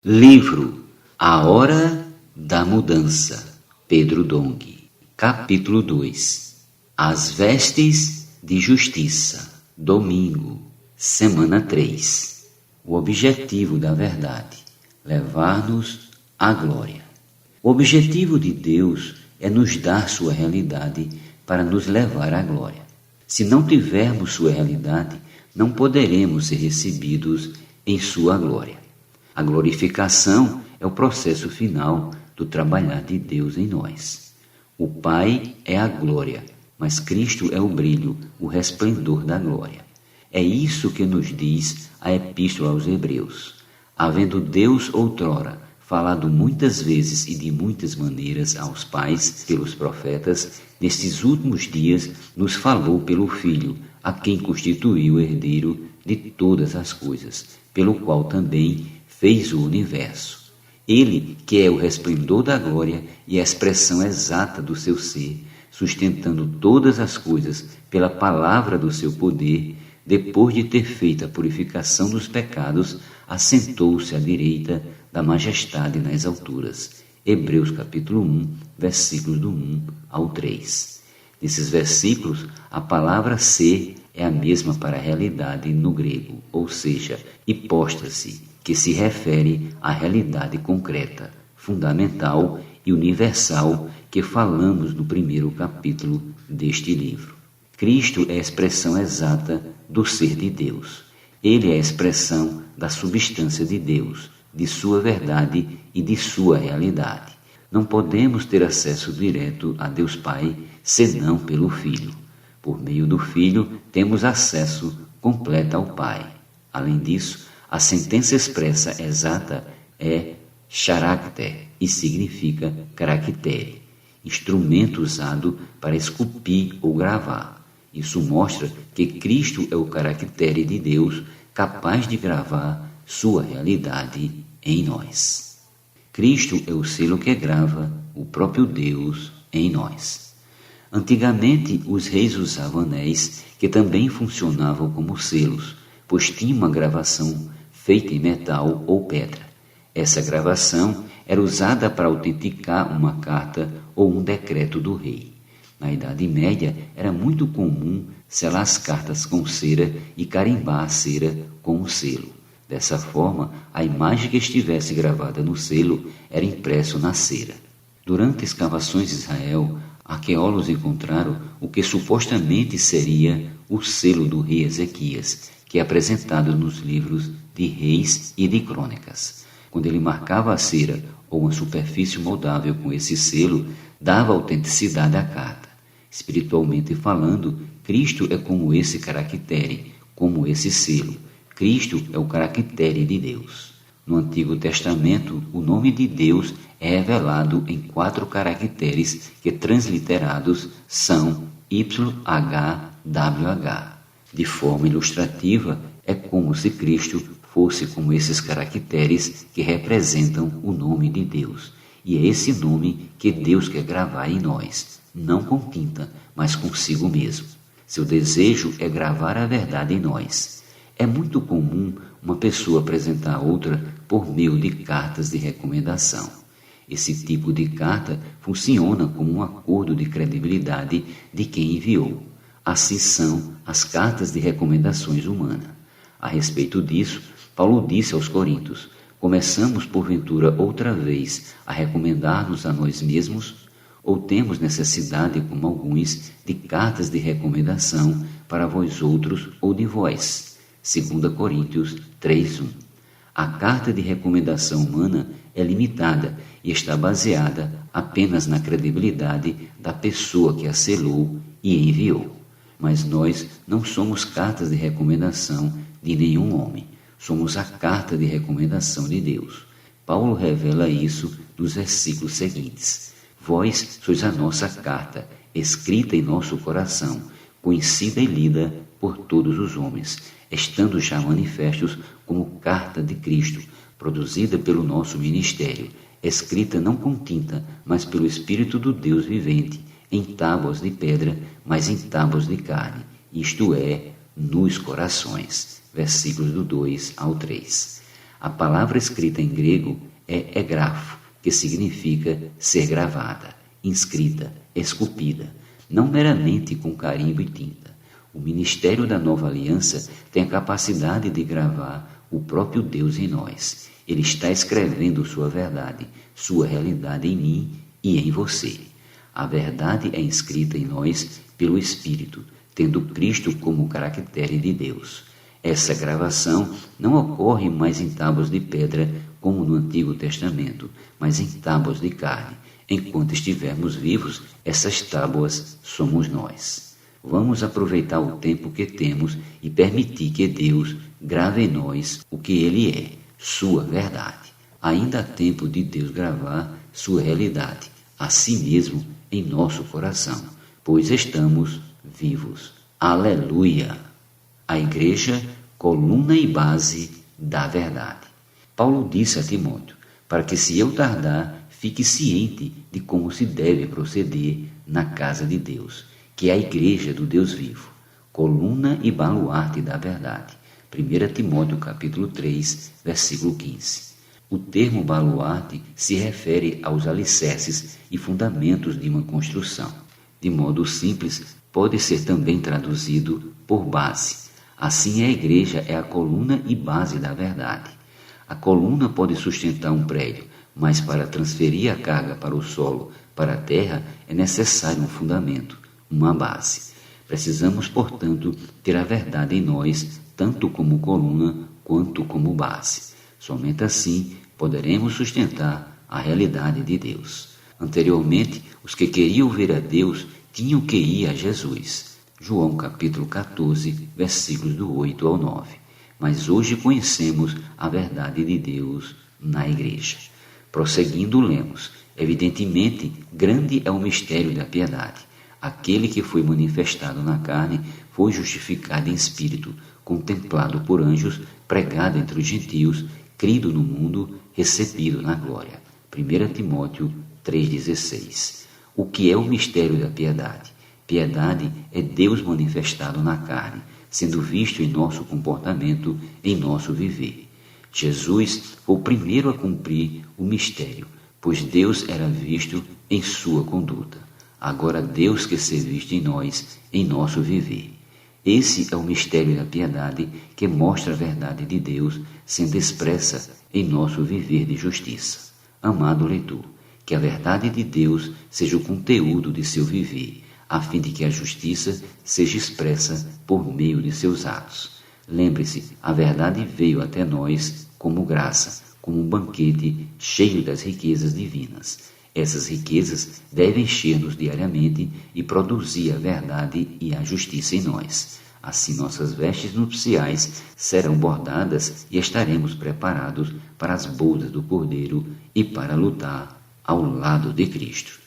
Livro A Hora da Mudança, Pedro Dong. Capítulo 2. As Vestes de Justiça. Domingo, semana 3. O objetivo da verdade: levar-nos à glória. O objetivo de Deus é nos dar sua realidade para nos levar à glória. Se não tivermos sua realidade, não poderemos ser recebidos em sua glória. A glorificação é o processo final do trabalhar de Deus em nós. O Pai é a glória, mas Cristo é o brilho, o resplendor da glória. É isso que nos diz a Epístola aos Hebreus. Havendo Deus outrora falado muitas vezes e de muitas maneiras aos pais pelos profetas, nestes últimos dias nos falou pelo Filho, a quem constituiu o herdeiro de todas as coisas, pelo qual também fez o universo. Ele, que é o resplendor da glória e a expressão exata do seu ser, sustentando todas as coisas pela palavra do seu poder, depois de ter feito a purificação dos pecados, assentou-se à direita da majestade nas alturas. Hebreus capítulo 1, versículos do 1 ao 3. Nesses versículos, a palavra ser é a mesma para a realidade no grego, ou seja, hipóstase, que se refere à realidade concreta, fundamental e universal que falamos no primeiro capítulo deste livro. Cristo é a expressão exata do ser de Deus. Ele é a expressão da substância de Deus, de sua verdade e de sua realidade. Não podemos ter acesso direto a Deus Pai senão pelo Filho. Por meio do Filho, temos acesso completo ao Pai. Além disso, a sentença expressa exata é character e significa caractere, instrumento usado para esculpir ou gravar. Isso mostra que Cristo é o caractere de Deus, capaz de gravar sua realidade em nós. Cristo é o selo que grava o próprio Deus em nós. Antigamente, os reis usavam anéis que também funcionavam como selos, pois tinham uma gravação feita em metal ou pedra. Essa gravação era usada para autenticar uma carta ou um decreto do rei. Na Idade Média, era muito comum selar as cartas com cera e carimbar a cera com um selo. Dessa forma, a imagem que estivesse gravada no selo era impresso na cera. Durante escavações em Israel, arqueólogos encontraram o que supostamente seria o selo do rei Ezequias, que é apresentado nos livros de Reis e de Crônicas. Quando ele marcava a cera ou uma superfície moldável com esse selo, dava autenticidade à carta. Espiritualmente falando, Cristo é como esse caractere, como esse selo. Cristo é o caractere de Deus. No Antigo Testamento, o nome de Deus é revelado em 4 caracteres que, transliterados, são YHWH. De forma ilustrativa, é como se Cristo fosse como esses caracteres que representam o nome de Deus. E é esse nome que Deus quer gravar em nós, não com tinta, mas consigo mesmo. Seu desejo é gravar a verdade em nós. É muito comum uma pessoa apresentar a outra por meio de cartas de recomendação. Esse tipo de carta funciona como um acordo de credibilidade de quem enviou. Assim são as cartas de recomendações humanas. A respeito disso, Paulo disse aos Coríntios: começamos porventura outra vez a recomendar-nos a nós mesmos? Ou temos necessidade, como alguns, de cartas de recomendação para vós outros ou de vós? 2 Coríntios 3:1. A carta de recomendação humana é limitada e está baseada apenas na credibilidade da pessoa que a selou e enviou. Mas nós não somos cartas de recomendação de nenhum homem. Somos a carta de recomendação de Deus. Paulo revela isso nos versículos seguintes. Vós sois a nossa carta, escrita em nosso coração, conhecida e lida por todos os homens, estando já manifestos como carta de Cristo, produzida pelo nosso ministério, escrita não com tinta, mas pelo Espírito do Deus vivente, em tábuas de pedra, mas em tábuas de carne, isto é, nos corações. Versículos do 2 ao 3. A palavra escrita em grego é egrafo, que significa ser gravada, inscrita, esculpida, não meramente com carimbo e tinta. O ministério da Nova Aliança tem a capacidade de gravar o próprio Deus em nós. Ele está escrevendo sua verdade, sua realidade em mim e em você. A verdade é inscrita em nós pelo Espírito, tendo Cristo como caractere de Deus. Essa gravação não ocorre mais em tábuas de pedra, como no Antigo Testamento, mas em tábuas de carne. Enquanto estivermos vivos, essas tábuas somos nós. Vamos aproveitar o tempo que temos e permitir que Deus grave em nós o que Ele é, sua verdade. Ainda há tempo de Deus gravar sua realidade, a si mesmo, em nosso coração, pois estamos vivos. Aleluia! A igreja, coluna e base da verdade. Paulo disse a Timóteo, para que se eu tardar, fique ciente de como se deve proceder na casa de Deus, que é a igreja do Deus vivo, coluna e baluarte da verdade. 1 Timóteo capítulo 3, versículo 15. O termo baluarte se refere aos alicerces e fundamentos de uma construção. De modo simples, pode ser também traduzido por base. Assim, a igreja é a coluna e base da verdade. A coluna pode sustentar um prédio, mas para transferir a carga para o solo, para a terra, é necessário um fundamento, uma base. Precisamos, portanto, ter a verdade em nós, tanto como coluna quanto como base. Somente assim poderemos sustentar a realidade de Deus. Anteriormente, os que queriam ver a Deus tinham que ir a Jesus. João capítulo 14, versículos do 8 ao 9. Mas hoje conhecemos a verdade de Deus na igreja. Prosseguindo, lemos: evidentemente, grande é o mistério da piedade. Aquele que foi manifestado na carne foi justificado em espírito, contemplado por anjos, pregado entre os gentios, crido no mundo, recebido na glória. 1 Timóteo 3,16. O que é o mistério da piedade? Piedade é Deus manifestado na carne, sendo visto em nosso comportamento, em nosso viver. Jesus foi o primeiro a cumprir o mistério, pois Deus era visto em sua conduta. Agora Deus quer ser visto em nós, em nosso viver. Esse é o mistério da piedade que mostra a verdade de Deus sendo expressa em nosso viver de justiça. Amado leitor, que a verdade de Deus seja o conteúdo de seu viver, a fim de que a justiça seja expressa por meio de seus atos. Lembre-se, a verdade veio até nós como graça, como um banquete cheio das riquezas divinas. Essas riquezas devem encher-nos diariamente e produzir a verdade e a justiça em nós. Assim nossas vestes nupciais serão bordadas e estaremos preparados para as bodas do Cordeiro e para lutar ao lado de Cristo.